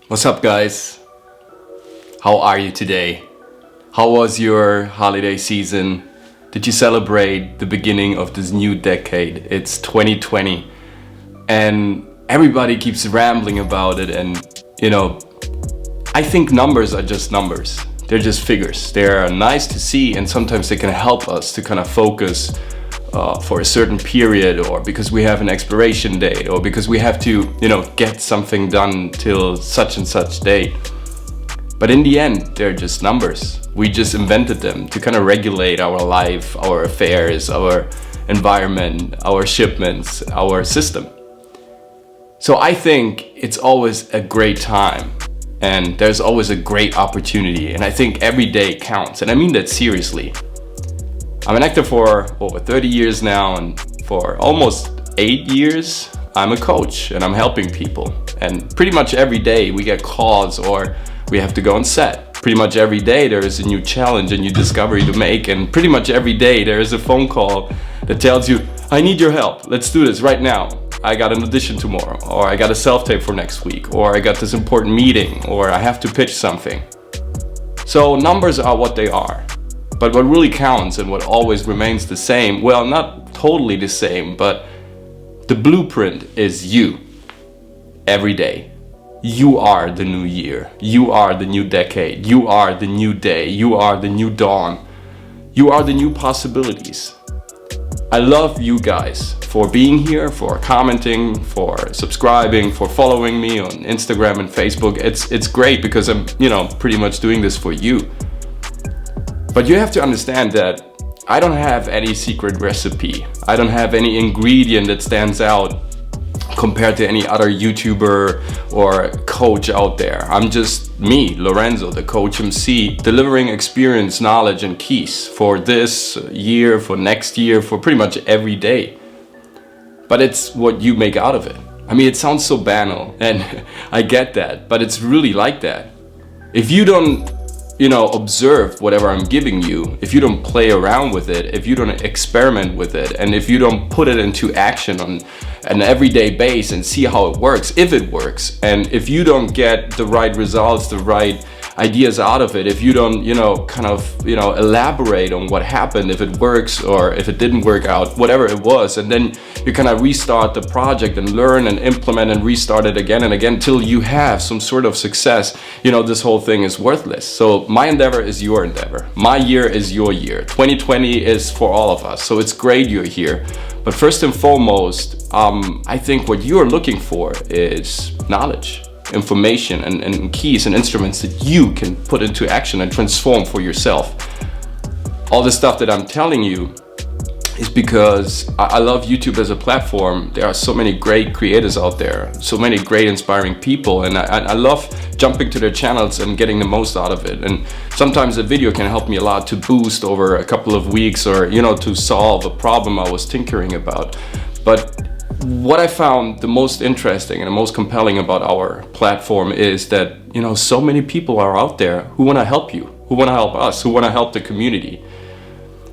What's up, guys? How are you today? How was your holiday season? Did you celebrate the beginning of this new decade? It's 2020 and everybody keeps rambling about it, and I think numbers are just numbers. They're just figures. They're nice to see, and sometimes they can help us to kind of focus for a certain period, or because we have an expiration date, or because we have to, get something done till such and such date. But in the end, they're just numbers. We just invented them to kind of regulate our life, our affairs, our environment, our shipments, our system. So I think it's always a great time, and there's always a great opportunity, and I think every day counts, and I mean that seriously. I'm an actor for over 30 years now, and for almost 8 years, I'm a coach and I'm helping people. And pretty much every day we get calls or we have to go on set. Pretty much every day there is a new challenge, a new discovery to make, and pretty much every day there is a phone call that tells you, I need your help, let's do this right now. I got an audition tomorrow, or I got a self-tape for next week, or I got this important meeting, or I have to pitch something. So numbers are what they are. But what really counts and what always remains the same, well, not totally the same, but the blueprint is you. Every day. You are the new year. You are the new decade. You are the new day. You are the new dawn. You are the new possibilities. I love you guys for being here, for commenting, for subscribing, for following me on Instagram and Facebook. It's great because I'm, pretty much doing this for you. But you have to understand that I don't have any secret recipe. I don't have any ingredient that stands out compared to any other YouTuber or coach out there. I'm just me, Lorenzo, the Coach MC, delivering experience, knowledge, and keys for this year, for next year, for pretty much every day. But it's what you make out of it. I mean, it sounds so banal, and I get that, but it's really like that. If you don't observe whatever I'm giving you, if you don't play around with it, if you don't experiment with it, and if you don't put it into action on an everyday base and see how it works, if it works, and if you don't get the right results, the right ideas out of it, if you don't, elaborate on what happened, if it works or if it didn't work out, whatever it was, and then you kind of restart the project and learn and implement and restart it again and again till you have some sort of success, this whole thing is worthless. So my endeavor is your endeavor. My year is your year. 2020 is for all of us. So it's great you're here. But first and foremost, I think what you're looking for is knowledge, information, and keys and instruments that you can put into action and transform for yourself. All the stuff that I'm telling you is because I love YouTube as a platform. There are so many great creators out there, so many great inspiring people, and I love jumping to their channels and getting the most out of it. And sometimes a video can help me a lot to boost over a couple of weeks, or to solve a problem I was tinkering about. But what I found the most interesting and the most compelling about our platform is that so many people are out there who want to help you, who want to help us, who want to help the community.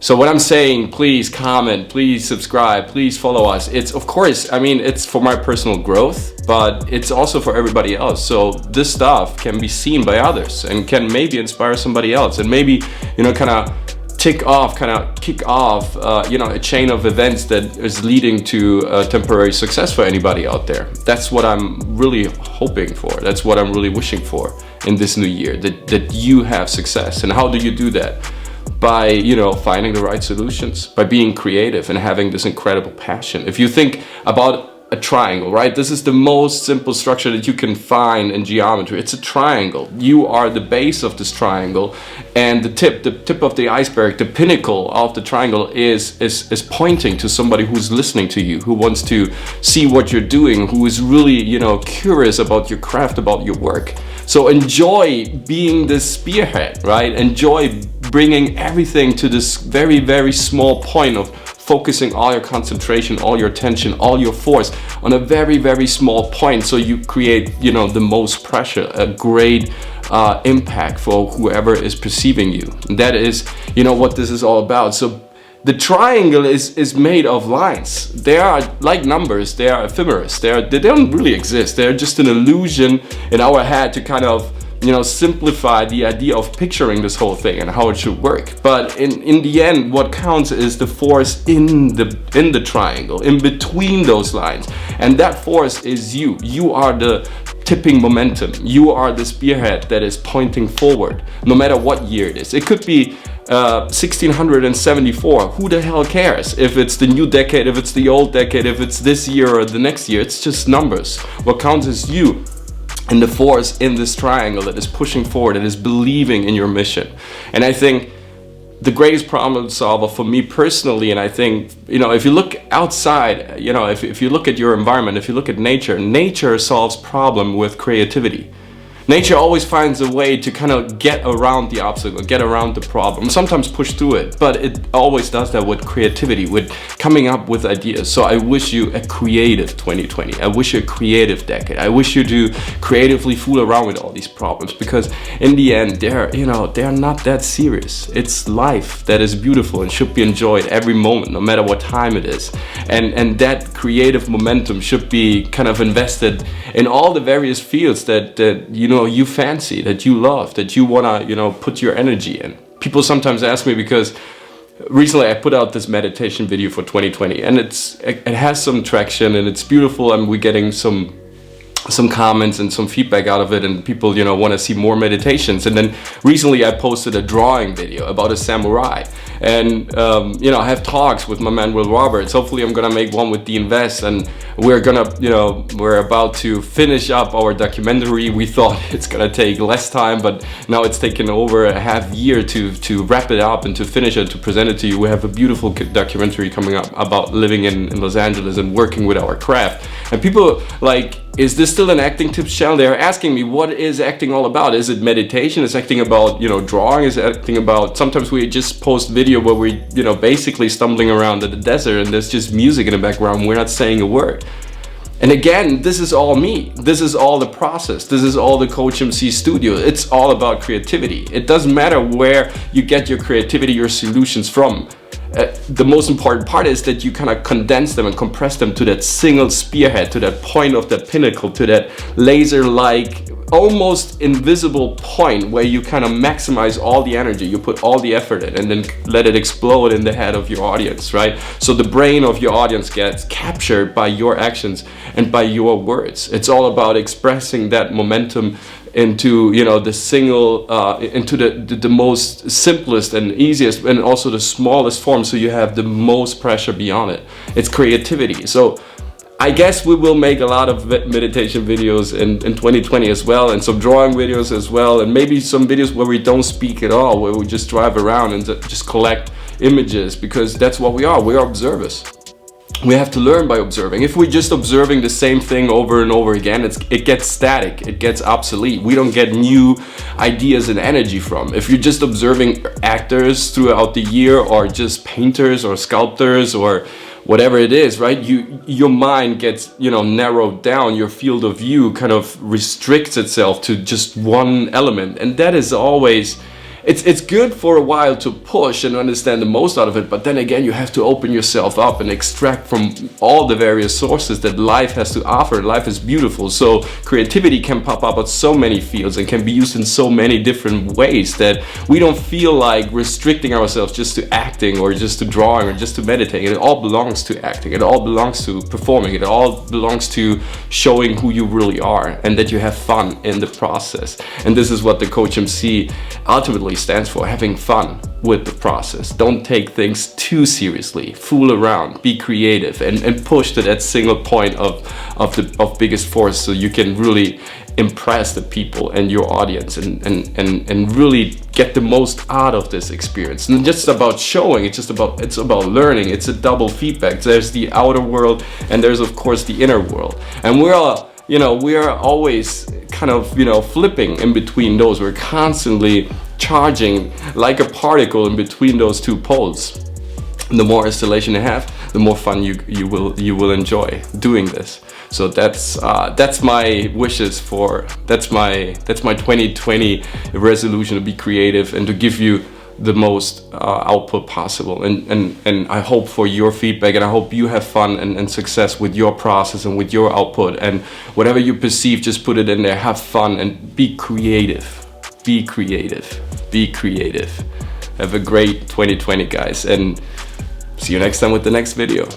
So when I'm saying please comment, please subscribe, please follow us, it's of course, it's for my personal growth, but it's also for everybody else. So this stuff can be seen by others and can maybe inspire somebody else, and maybe kind of kick off a chain of events that is leading to temporary success for anybody out there. That's what I'm really hoping for. That's what I'm really wishing for in this new year, that you have success. And how do you do that? By finding the right solutions, by being creative and having this incredible passion. If you think about a triangle, right? This is the most simple structure that you can find in geometry. It's a triangle. You are the base of this triangle, and the tip of the iceberg, the pinnacle of the triangle is pointing to somebody who's listening to you, who wants to see what you're doing, who is really, curious about your craft, about your work. So enjoy being this spearhead, right? Enjoy bringing everything to this very, very small point of focusing all your concentration, all your attention, all your force on a very, very small point, so you create, the most pressure, a great impact for whoever is perceiving you. And that is, what this is all about. So The triangle is made of lines. They are like numbers, they are ephemeris, they don't really exist. They're just an illusion in our head to kind of, you know, simplify the idea of picturing this whole thing and how it should work. But in the end, what counts is the force in the triangle, in between those lines. And that force is you. You are the tipping momentum. You are the spearhead that is pointing forward, no matter what year it is. It could be 1674, who the hell cares if it's the new decade, if it's the old decade, if it's this year or the next year. It's just numbers. What counts is you and the force in this triangle that is pushing forward, that is believing in your mission. And I think the greatest problem solver for me personally, and I think, you know, if you look outside, you know, if you look at your environment, if you look at nature solves problem with creativity. Nature always finds a way to kind of get around the obstacle, get around the problem, sometimes push through it, but it always does that with creativity, with coming up with ideas. So I wish you a creative 2020. I wish you a creative decade. I wish you to creatively fool around with all these problems, because in the end, they're not that serious. It's life that is beautiful and should be enjoyed every moment, no matter what time it is. And that creative momentum should be kind of invested in all the various fields that you fancy, that you love, that you wanna, put your energy in. People sometimes ask me, because recently I put out this meditation video for 2020, and it has some traction and it's beautiful, and we're getting some comments and some feedback out of it, and people want to see more meditations. And then recently I posted a drawing video about a samurai, and I have talks with my man Will Roberts. Hopefully I'm gonna make one with Dean Vest, and we're about to finish up our documentary. We thought it's gonna take less time, but now it's taken over a half year to wrap it up and to finish it, to present it to you. We have a beautiful documentary coming up about living in Los Angeles and working with our craft. And people like, is this still an acting tips channel? They're asking me, what is acting all about? Is it meditation? Is acting about, drawing? Is acting about, sometimes we just post video where we, basically stumbling around in the desert and there's just music in the background. We're not saying a word. And again, this is all me. This is all the process. This is all the COACHMC Studio. It's all about creativity. It doesn't matter where you get your creativity, your solutions from. The most important part is that you kind of condense them and compress them to that single spearhead, to that point of that pinnacle, to that laser-like, almost invisible point where you kind of maximize all the energy, you put all the effort in, and then let it explode in the head of your audience, right? So the brain of your audience gets captured by your actions and by your words. It's all about expressing that momentum into the single into the most simplest and easiest, and also the smallest form, so you have the most pressure beyond it. It's creativity. So I guess we will make a lot of meditation videos in 2020 as well, and some drawing videos as well, and maybe some videos where we don't speak at all, where we just drive around and just collect images, because that's what we are. We are observers. We have to learn by observing. If we're just observing the same thing over and over again, it gets static, it gets obsolete. We don't get new ideas and energy from. If you're just observing actors throughout the year, or just painters or sculptors or whatever it is, right? Your mind gets, narrowed down. Your field of view kind of restricts itself to just one element, and that is always. It's good for a while to push and understand the most out of it, but then again, you have to open yourself up and extract from all the various sources that life has to offer. Life is beautiful, so creativity can pop up at so many fields and can be used in so many different ways that we don't feel like restricting ourselves just to acting or just to drawing or just to meditating. It all belongs to acting, it all belongs to performing, it all belongs to showing who you really are, and that you have fun in the process. And this is what the COACHMC ultimately stands for: having fun with the process. Don't take things too seriously. Fool around, be creative, and push to that single point of biggest force, so you can really impress the people and your audience and really get the most out of this experience. And just about showing, it's about learning. It's a double feedback. There's the outer world, and there's of course the inner world. And we are always kind of, flipping in between those. We're constantly charging like a particle in between those two poles. And the more installation you have, the more fun you will enjoy doing this. So that's my wishes for, that's my 2020 resolution, to be creative and to give you the most output possible. And I hope for your feedback, and I hope you have fun and success with your process and with your output, and whatever you perceive, just put it in there. Have fun and be creative. Be creative. Be creative. Have a great 2020, guys, and see you next time with the next video.